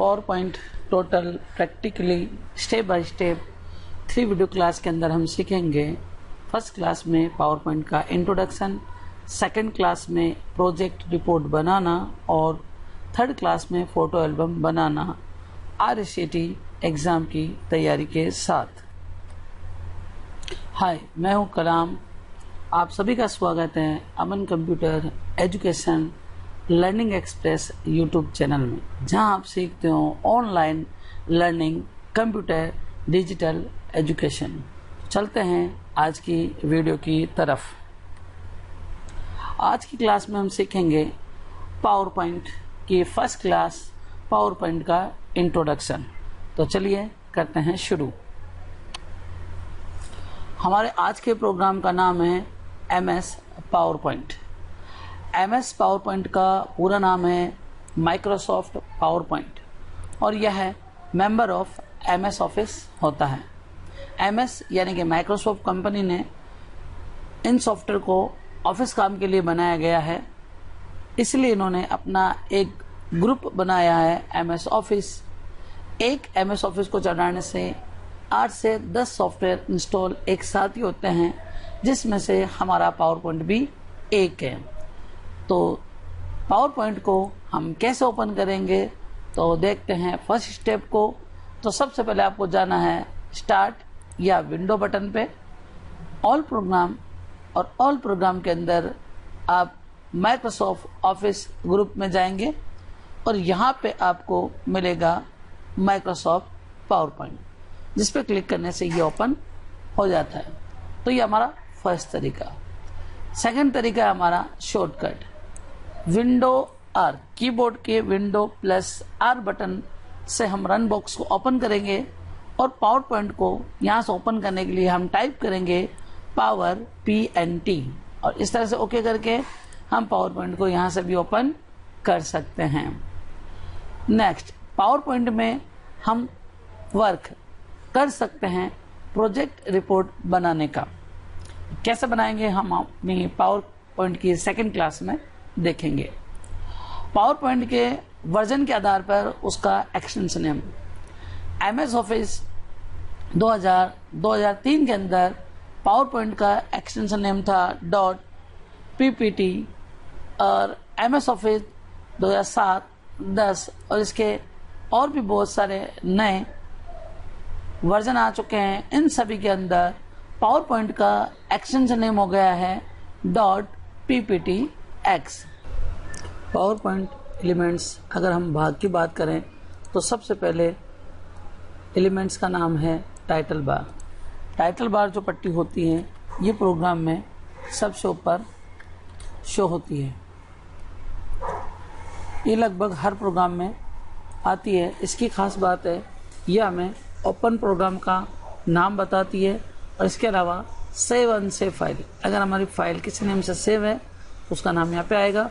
Power point total practically step by step 3 video class के अंदर हम सीखेंगे। फर्स्ट क्लास में पावर पॉइंट का इंट्रोडक्शन, सेकंड क्लास में प्रोजेक्ट रिपोर्ट बनाना और थर्ड क्लास में फोटो एल्बम बनाना RSAT एग्ज़ाम की तैयारी के साथ। हाय, मैं हूं कलाम। आप सभी का स्वागत है Aman computer education learning express YouTube channel में, जहां आप सीखते हो online learning computer digital education. चलते हैं आज की वीडियो की तरफ। आज की क्लास में हम सीखेंगे पावर पॉइंट की फर्स्ट क्लास, पावर पॉइंट का इंट्रोडक्शन। तो चलिए करते हैं शुरू। हमारे आज के प्रोग्राम का नाम है MS power point. MS power point का पूरा नाम है माइक्रोसॉफ्ट पावर पॉइंट और यह मेंबर ऑफ MS ऑफिस होता है। MS यानी कि माइक्रोसॉफ्ट कंपनी ने इन सॉफ्टवेयर को ऑफिस काम के लिए बनाया गया है, इसलिए इन्होंने अपना एक ग्रुप बनाया है MS ऑफिस। एक MS ऑफिस को चलाने से 8 से 10 सॉफ्टवेयर इंस्टॉल एक साथ ही होते हैं, जिसमें से हमारा पावर पॉइंट भी एक है। तो पावर पॉइंट को हम कैसे ओपन करेंगे, तो देखते हैं फर्स्ट स्टेप को। तो सबसे पहले आपको जाना है स्टार्ट या विंडो बटन पे, ऑल प्रोग्राम, और ऑल प्रोग्राम के अंदर आप माइक्रोसॉफ्ट ऑफिस ग्रुप में जाएंगे और यहाँ पे आपको मिलेगा माइक्रोसॉफ्ट पावर पॉइंट, जिस पे क्लिक करने से ये ओपन हो जाता है। तो ये हमारा फर्स्ट तरीका। सेकंड तरीका है हमारा शॉर्टकट, विंडो R, कीबोर्ड के विंडो प्लस R बटन से हम रन बॉक्स को ओपन करेंगे और पावर पॉइंट को यहाँ से ओपन करने के लिए हम टाइप करेंगे पावर PNT, और इस तरह से ओके करके हम पावर पॉइंट को यहाँ से भी ओपन कर सकते हैं। नेक्स्ट, पावर पॉइंट में हम वर्क कर सकते हैं प्रोजेक्ट रिपोर्ट बनाने का। कैसे बनाएंगे हम अपनी पावर पॉइंट की सेकंड क्लास में देखेंगे। पावर पॉइंट के वर्जन के आधार पर उसका एक्सटेंशन नेम, MS ऑफिस 2003 के अंदर पावर पॉइंट का एक्सटेंशन नेम था .ppt, और MS ऑफिस 2007, 10 और इसके और भी बहुत सारे नए वर्जन आ चुके हैं। इन सभी के अंदर पावर पॉइंट का एक्सटेंशन नेम हो गया है .pptx। पावर पॉइंट एलिमेंट्स, अगर हम भाग की बात करें तो सबसे पहले एलिमेंट्स का नाम है टाइटल बार। टाइटल बार जो पट्टी होती है, ये प्रोग्राम में सबसे ऊपर शो होती है। ये लगभग हर प्रोग्राम में आती है। इसकी खास बात है, यह हमें ओपन प्रोग्राम का नाम बताती है, और इसके अलावा सेव अनसेव फाइल, अगर हमारी फाइल किसी नेम से सेव है तो उसका नाम यहाँ पे आएगा,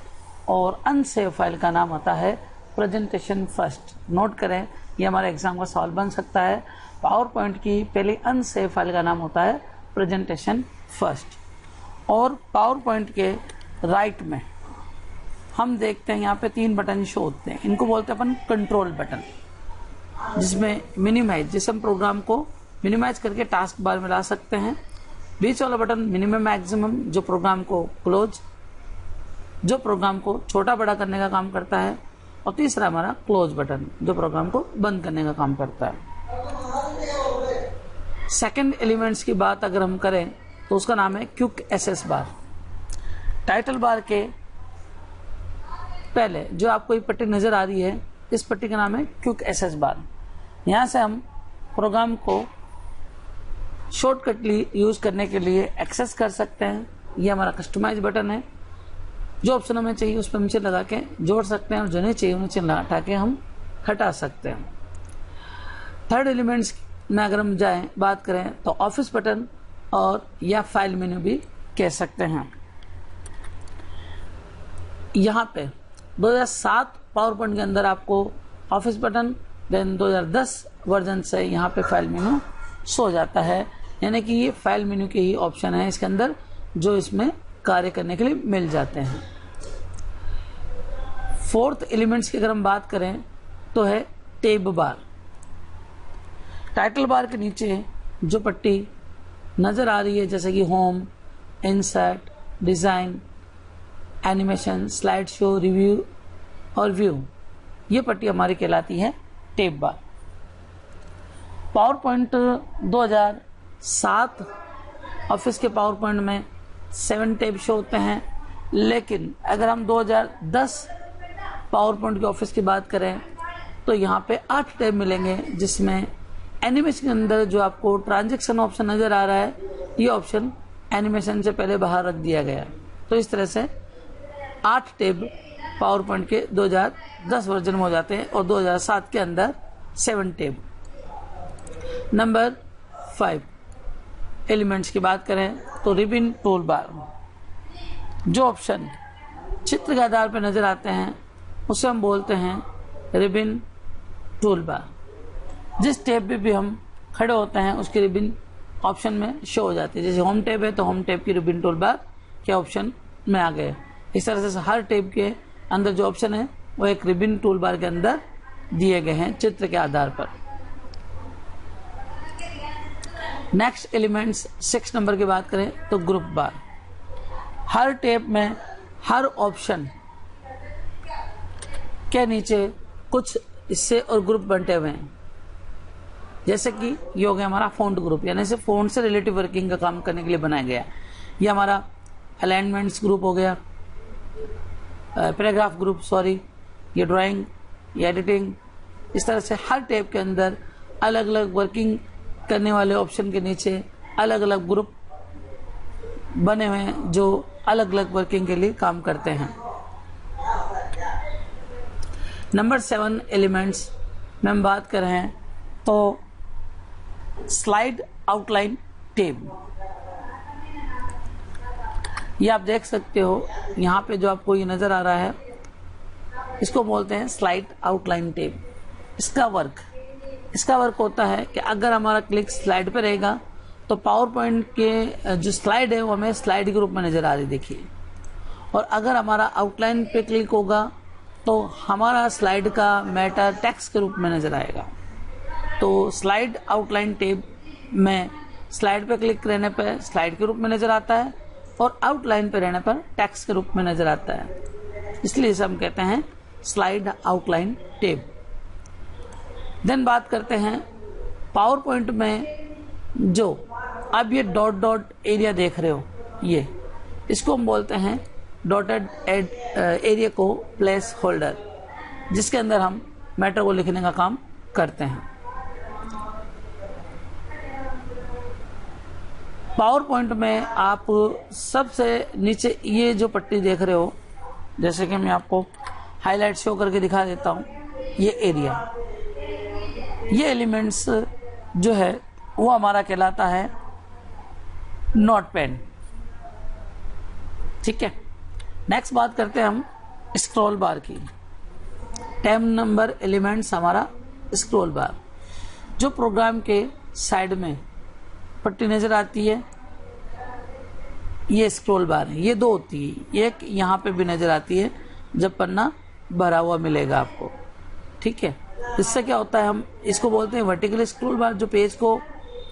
और अनसेव फाइल का नाम आता है प्रेजेंटेशन फर्स्ट। नोट करें, ये हमारे एग्जाम का सवाल बन सकता है। पावर पॉइंट की पहली अनसेव फाइल का नाम होता है प्रेजेंटेशन फर्स्ट। और पावर पॉइंट के राइट में हम देखते हैं यहाँ पे 3 बटन शो होते हैं। इनको बोलते हैं अपन कंट्रोल बटन, जिसमें मिनिमाइज, जिससे हम प्रोग्राम को मिनिमाइज करके टास्क बार में ला सकते हैं। बीच वाला बटन मिनिमम मैक्सिमम, जो प्रोग्राम को क्लोज, जो प्रोग्राम को छोटा बड़ा करने का काम करता है। और तीसरा हमारा क्लोज बटन, जो प्रोग्राम को बंद करने का काम करता है। सेकंड एलिमेंट्स की बात अगर हम करें तो उसका नाम है क्विक एक्सेस बार। टाइटल बार के पहले जो आपको एक पट्टी नजर आ रही है, इस पट्टी का नाम है क्विक एक्सेस बार। यहाँ से हम प्रोग्राम को शॉर्टकटली यूज करने के लिए एक्सेस कर सकते हैं। ये हमारा कस्टमाइज बटन है। जो ऑप्शन हमें चाहिए उस पर नीचे लगा के जोड़ सकते हैं, और जो नहीं चाहिए नीचे हटा के हम हटा सकते हैं। थर्ड एलिमेंट्स में अगर हम जाएं, बात करें तो ऑफिस बटन और या फाइल मेन्यू भी कह सकते हैं। यहाँ पे 2007 पावर पॉइंट के अंदर आपको ऑफिस बटन, देन 2010 वर्जन से यहाँ पे फाइल मेन्यू सो जाता है, यानी कि ये फाइल मेन्यू के ही ऑप्शन है इसके अंदर, जो इसमें कार्य करने के लिए मिल जाते हैं। फोर्थ एलिमेंट्स की अगर हम बात करें तो है टेब बार। टाइटल बार के नीचे जो पट्टी नज़र आ रही है जैसे कि home, insert, design, animation, slide show, review और व्यू, ये पट्टी हमारी कहलाती है टेब बार। पावर पॉइंट 2007 ऑफिस के पावर पॉइंट में 7 टैब शो होते हैं, लेकिन अगर हम 2010 पावर पॉइंट के ऑफिस की बात करें तो यहाँ पे 8 टैब मिलेंगे, जिसमें एनिमेशन के अंदर जो आपको ट्रांजैक्शन ऑप्शन नज़र आ रहा है, ये ऑप्शन एनिमेशन से पहले बाहर रख दिया गया। तो इस तरह से 8 टैब पावर पॉइंट के 2010 वर्जन में हो जाते हैं और 2007 के अंदर 7 टैब। नंबर 5 एलिमेंट्स की बात करें तो रिबन टूल बार। जो ऑप्शन चित्र के आधार पर नजर आते हैं उसे हम बोलते हैं रिबन टूल बार। जिस टैब पे भी हम खड़े होते हैं उसकी रिबन ऑप्शन में शो हो जाती है। जैसे होम टैब है तो होम टैब की रिबन टूल बार के ऑप्शन में आ गए। इस तरह से हर टैब के अंदर जो ऑप्शन है वो एक रिबन टूल बार के अंदर दिए गए हैं चित्र के आधार पर। नेक्स्ट एलिमेंट्स 6 नंबर की बात करें तो ग्रुप बार। हर टैब में हर ऑप्शन के नीचे कुछ हिस्से और ग्रुप बंटे हुए हैं। जैसे कि ये हो गया हमारा फ़ॉन्ट ग्रुप, यानी से फ़ॉन्ट से रिलेटिव वर्किंग का काम करने के लिए बनाया गया। ये हमारा अलाइनमेंट्स ग्रुप हो गया, पैराग्राफ ग्रुप, ये ड्राइंग, ये एडिटिंग। इस तरह से हर टैब के अंदर अलग अलग वर्किंग करने वाले ऑप्शन के नीचे अलग अलग ग्रुप बने हुए हैं जो अलग अलग वर्किंग के लिए काम करते हैं। नंबर 7 एलिमेंट्स में हम बात कर रहे हैं तो स्लाइड आउटलाइन टैब। ये आप देख सकते हो यहाँ पे जो आपको ये नजर आ रहा है इसको बोलते हैं स्लाइड आउटलाइन टैब। इसका वर्क होता है कि अगर हमारा क्लिक स्लाइड पे रहेगा तो पावर पॉइंट के जो स्लाइड है वो हमें स्लाइड के रूप में नजर आ रही, देखिए। और अगर हमारा आउटलाइन पे क्लिक होगा तो हमारा स्लाइड का मैटर टेक्स्ट के रूप में नजर आएगा। तो स्लाइड आउटलाइन टैब में स्लाइड पे क्लिक रहने पर स्लाइड के रूप में नजर आता है और आउटलाइन पे रहने पर टेक्स्ट के रूप में नजर आता है, इसलिए इसे हम कहते हैं स्लाइड आउटलाइन टैब। देन बात करते हैं पावर पॉइंट में जो अब ये डॉट डॉट एरिया देख रहे हो, ये इसको हम बोलते हैं डॉटेड एरिया को प्लेस होल्डर, जिसके अंदर हम मैटर को लिखने का काम करते हैं। पावर पॉइंट में आप सबसे नीचे ये जो पट्टी देख रहे हो, जैसे कि मैं आपको हाईलाइट शो करके दिखा देता हूं, ये एरिया, ये एलिमेंट्स जो है वो हमारा कहलाता है नोटपैड, ठीक है। नेक्स्ट बात करते हैं हम स्क्रॉल बार की। 10 नंबर एलिमेंट्स हमारा स्क्रॉल बार। जो प्रोग्राम के साइड में पट्टी नजर आती है ये स्क्रॉल बार है। ये 2 होती है, एक यहाँ पे भी नजर आती है जब पन्ना भरा हुआ मिलेगा आपको, ठीक है। इससे क्या होता है, हम इसको बोलते हैं वर्टिकल स्क्रॉल बार, जो पेज को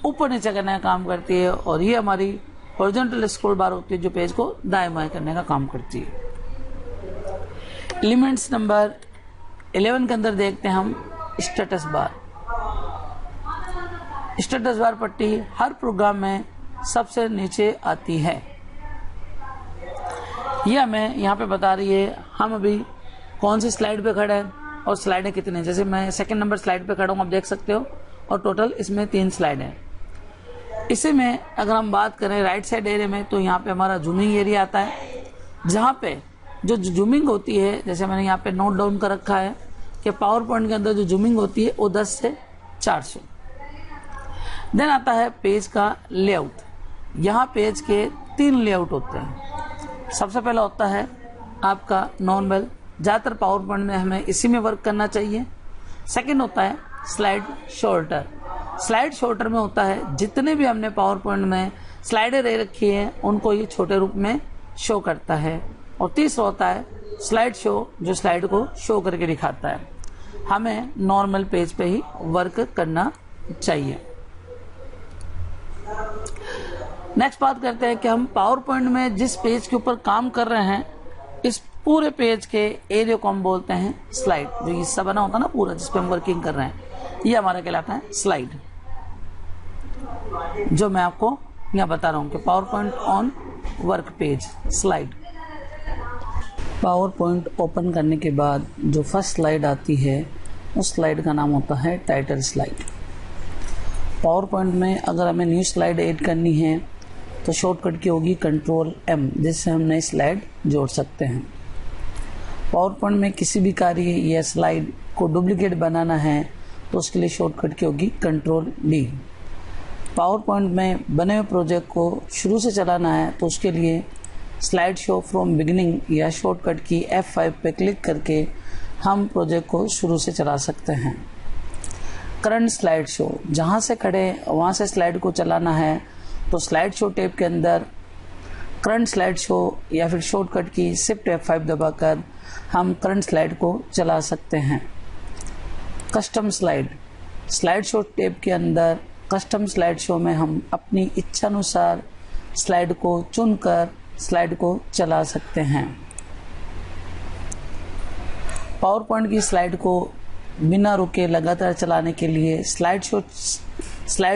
ऊपर नीचे करने का काम करती है, और ये हमारी हॉरिजॉन्टल स्क्रॉल बार होती है जो पेज को दाएं बाएं करने का काम करती है। एलिमेंट्स नंबर 11 के अंदर देखते हैं हम स्टेटस बार। स्टेटस बार पट्टी हर प्रोग्राम में सबसे नीचे आती है। ये हमें यहाँ पे बता रही है हम अभी कौन सी स्लाइड पे खड़े हैं और स्लाइडें कितने। जैसे मैं 2nd नंबर स्लाइड पे खड़ा हूँ, आप देख सकते हो, और टोटल इसमें 3 स्लाइड हैं। इसी में अगर हम बात करें राइट साइड एरिया में तो यहाँ पे हमारा जूमिंग एरिया आता है, जहाँ पे जो जूमिंग होती है, जैसे मैंने यहाँ पे नोट डाउन कर रखा है कि पावर पॉइंट के अंदर जो जूमिंग होती है वो 10 से 400। देन आता है पेज का लेआउट। यहाँ पेज के 3 लेआउट होते हैं। सबसे पहला होता है आपका नॉर्मल, ज़्यादातर पावर पॉइंट में हमें इसी में वर्क करना चाहिए। सेकंड होता है स्लाइड शॉर्टर। स्लाइड शॉर्टर में होता है जितने भी हमने पावर पॉइंट में स्लाइडें दे रखी हैं उनको ये छोटे रूप में शो करता है। और तीसरा होता है स्लाइड शो, जो स्लाइड को शो करके दिखाता है। हमें नॉर्मल पेज पे ही वर्क करना चाहिए। नेक्स्ट बात करते हैं कि हम पावर पॉइंट में जिस पेज के ऊपर काम कर रहे हैं, इस पूरे पेज के एरिया को हम बोलते हैं स्लाइड। जो हिस्सा बना होता है ना पूरा जिस पे हम वर्किंग कर रहे हैं, ये हमारा कहलाता है स्लाइड। जो मैं आपको यहाँ बता रहा हूँ कि power point on work page slide. Power point open करने के बाद जो फर्स्ट स्लाइड आती है उस स्लाइड का नाम होता है टाइटल स्लाइड। पावर पॉइंट में अगर हमें न्यू स्लाइड ऐड करनी है तो शॉर्टकट की होगी कंट्रोल M, जिससे हम नई स्लाइड जोड़ सकते हैं। पावर पॉइंट में किसी भी कार्य या स्लाइड को डुप्लीकेट बनाना है तो उसके लिए शॉर्टकट की होगी कंट्रोल D। पावर पॉइंट में बने हुए प्रोजेक्ट को शुरू से चलाना है तो उसके लिए स्लाइड शो फ्रॉम बिगिनिंग या शॉर्टकट की F5 पे क्लिक करके हम प्रोजेक्ट को शुरू से चला सकते हैं। करंट स्लाइड शो, जहाँ से खड़े वहाँ से स्लाइड को चलाना है तो स्लाइड शो टैब के अंदर करंट स्लाइड शो या फिर शॉर्टकट की शिफ्ट F5 दबाकर हम करंट स्लाइड को चला सकते हैं। Custom slide, slide show tab के अंदर कस्टम स्लाइड शो में हम अपनी इच्छानुसार स्लाइड को चुनकर स्लाइड को चला सकते हैं। पावर पॉइंट की स्लाइड को बिना रुके लगातार चलाने के लिए स्लाइड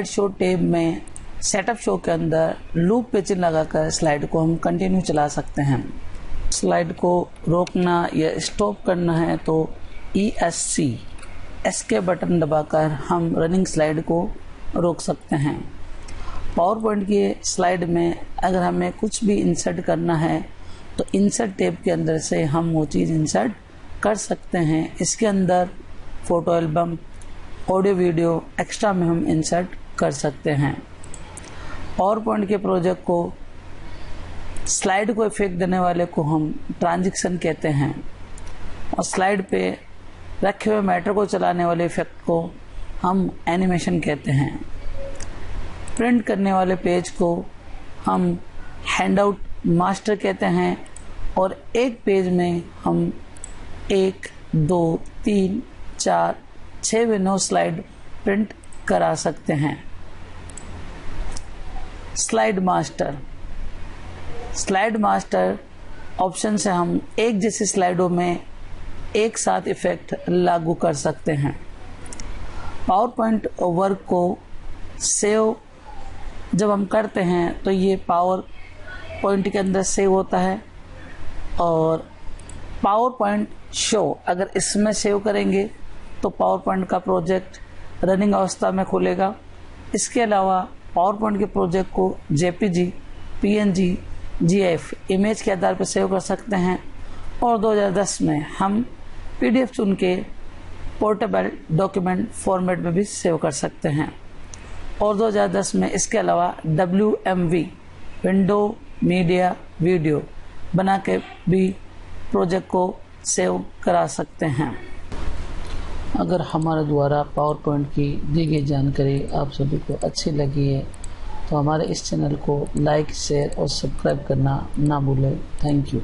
शो टैब में सेटअप शो के अंदर लूप पे चिन्ह लगाकर स्लाइड को हम कंटिन्यू चला सकते हैं। स्लाइड को रोकना या स्टॉप करना है तो ESC एस्केप बटन दबाकर हम रनिंग स्लाइड को रोक सकते हैं। पावर पॉइंट की स्लाइड में अगर हमें कुछ भी इंसर्ट करना है तो इंसर्ट टैब के अंदर से हम वो चीज़ इंसर्ट कर सकते हैं। इसके अंदर photo album, audio video extra में हम इंसर्ट कर सकते हैं। पावर पॉइंट के प्रोजेक्ट को स्लाइड को इफेक्ट देने वाले को हम ट्रांजिशन कहते हैं और स्लाइड पे रखे हुए मैटर को चलाने वाले इफेक्ट को हम एनिमेशन कहते हैं। प्रिंट करने वाले पेज को हम हैंडआउट मास्टर कहते हैं और एक पेज में हम 1, 2, 3, 4, 6 व 9 स्लाइड प्रिंट करा सकते हैं। स्लाइड मास्टर ऑप्शन से हम एक जैसी स्लाइडों में एक साथ इफेक्ट लागू कर सकते हैं। पावर पॉइंट वर्क को सेव जब हम करते हैं तो ये पावर पॉइंट के अंदर सेव होता है और पावर पॉइंट शो अगर इसमें सेव करेंगे तो पावर पॉइंट का प्रोजेक्ट रनिंग अवस्था में खुलेगा। इसके अलावा पावर पॉइंट के प्रोजेक्ट को JPG, PNG, GIF इमेज के आधार पर सेव कर सकते हैं और 2010 में हम PDF चुन के पोर्टेबल डॉक्यूमेंट फॉर्मेट में भी सेव कर सकते हैं और 2010 में इसके अलावा WMV विंडो मीडिया वीडियो बना के भी प्रोजेक्ट को सेव करा सकते हैं। अगर हमारे द्वारा पावर पॉइंट की दी गई जानकारी आप सभी को अच्छी लगी है तो हमारे इस चैनल को लाइक, शेयर और सब्सक्राइब करना ना भूलें। Thank you.